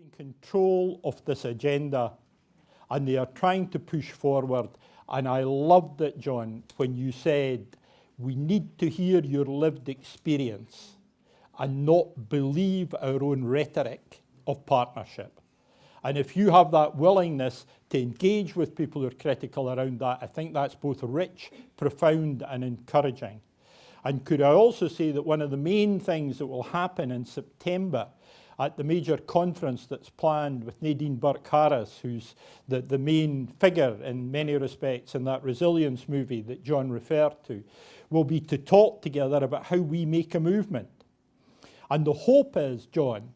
in control of this agenda and they are trying to push forward. And I loved it, John, when you said, we need to hear your lived experience and not believe our own rhetoric of partnership. And if you have that willingness to engage with people who are critical around that, I think that's both rich, profound, and encouraging. And could I also say that one of the main things that will happen in September at the major conference that's planned with Nadine Burke-Harris, who's the main figure in many respects in that resilience movie that John referred to, will be to talk together about how we make a movement. And the hope is, John,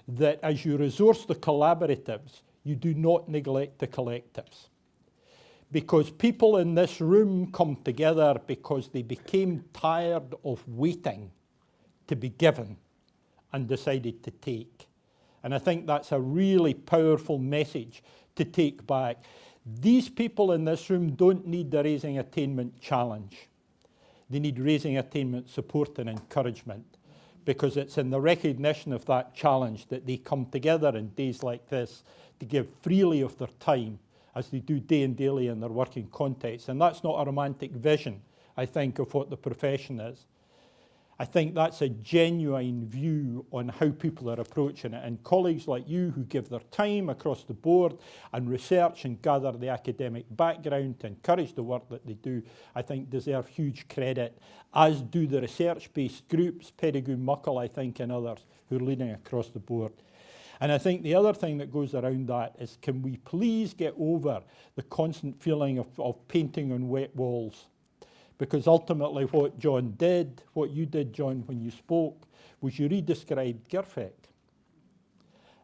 that as you resource the collaboratives, you do not neglect the collectives. Because people in this room come together because they became tired of waiting to be given and decided to take. And I think that's a really powerful message to take back. These people in this room don't need the Raising Attainment Challenge. They need Raising Attainment support and encouragement, because it's in the recognition of that challenge that they come together in days like this to give freely of their time as they do day and daily in their working context. And that's not a romantic vision, I think, of what the profession is. I think that's a genuine view on how people are approaching it. And colleagues like you who give their time across the board and research and gather the academic background to encourage the work that they do, I think deserve huge credit, as do the research-based groups, Peregrine Muckle, I think, and others who are leading across the board. And I think the other thing that goes around that is, can we please get over the constant feeling of painting on wet walls? Because ultimately what John did, what you did, John, when you spoke, was you re-described GIRFEC.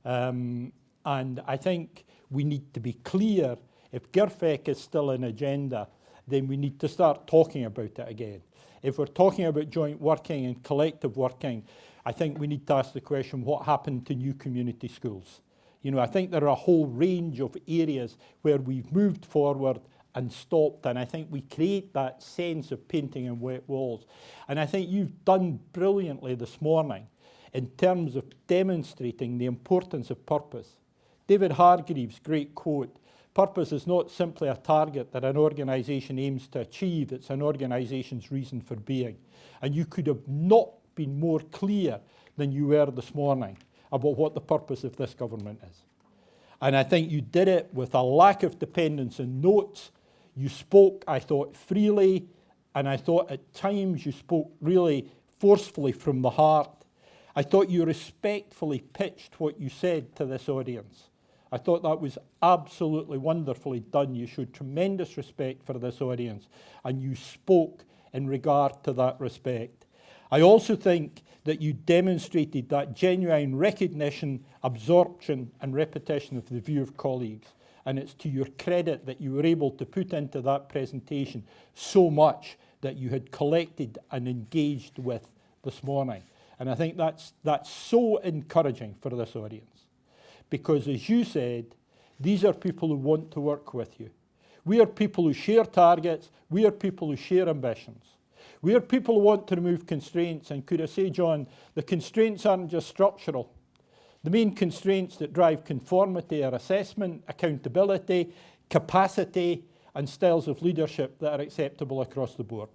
And I think we need to be clear, if GIRFEC is still an agenda, then we need to start talking about it again. If we're talking about joint working and collective working, I think we need to ask the question, what happened to new community schools? You know, I think there are a whole range of areas where we've moved forward and stopped, and I think we create that sense of painting on wet walls. And I think you've done brilliantly this morning in terms of demonstrating the importance of purpose. David Hargreaves' great quote, "Purpose is not simply a target that an organisation aims to achieve, it's an organisation's reason for being." And you could have not been more clear than you were this morning about what the purpose of this government is. And I think you did it with a lack of dependence on notes. You spoke, I thought, freely, and I thought at times you spoke really forcefully from the heart. I thought you respectfully pitched what you said to this audience. I thought that was absolutely wonderfully done. You showed tremendous respect for this audience, and you spoke in regard to that respect. I also think that you demonstrated that genuine recognition, absorption, and repetition of the view of colleagues. And it's to your credit that you were able to put into that presentation so much that you had collected and engaged with this morning. And I think that's so encouraging for this audience. Because as you said, these are people who want to work with you. We are people who share targets. We are people who share ambitions. We are people who want to remove constraints. And could I say, John, the constraints aren't just structural. The main constraints that drive conformity are assessment, accountability, capacity, and styles of leadership that are acceptable across the board.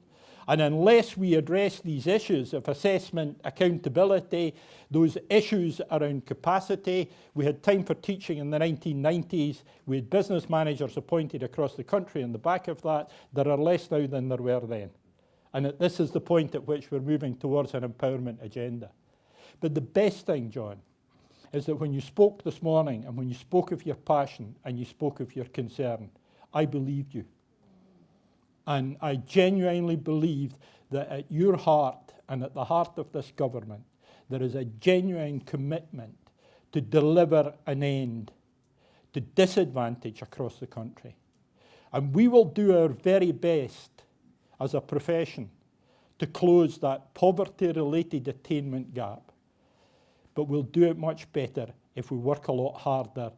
And unless we address these issues of assessment, accountability, those issues around capacity, we had time for teaching in the 1990s, we had business managers appointed across the country on the back of that. There are less now than there were then. And this is the point at which we're moving towards an empowerment agenda. But the best thing, John, is that when you spoke this morning and when you spoke of your passion and you spoke of your concern, I believed you. And I genuinely believed that at your heart and at the heart of this government, there is a genuine commitment to deliver an end to disadvantage across the country. And we will do our very best as a profession to close that poverty-related attainment gap. But we'll do it much better if we work a lot harder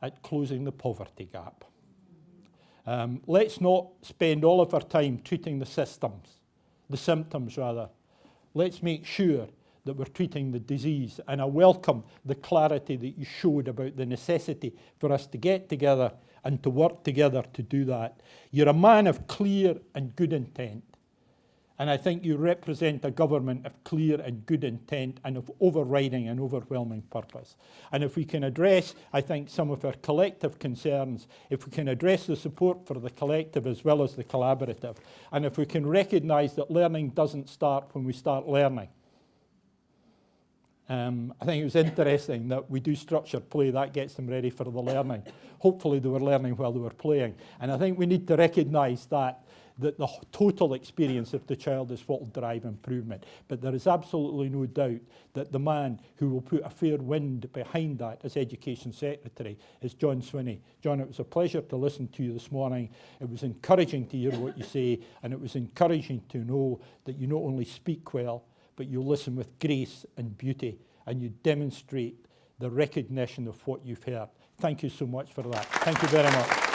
at closing the poverty gap. Let's not spend all of our time treating the symptoms rather. Let's make sure that we're treating the disease. And I welcome the clarity that you showed about the necessity for us to get together and to work together to do that. You're a man of clear and good intent. And I think you represent a government of clear and good intent and of overriding and overwhelming purpose. And if we can address, I think, some of our collective concerns, if we can address the support for the collective as well as the collaborative, and if we can recognise that learning doesn't start when we start learning. I think it was interesting that we do structured play, that gets them ready for the learning. Hopefully they were learning while they were playing. And I think we need to recognise that the total experience of the child is what will drive improvement. But there is absolutely no doubt that the man who will put a fair wind behind that as Education Secretary is John Swinney. John, it was a pleasure to listen to you this morning. It was encouraging to hear what you say, and it was encouraging to know that you not only speak well, but you listen with grace and beauty, and you demonstrate the recognition of what you've heard. Thank you so much for that. Thank you very much.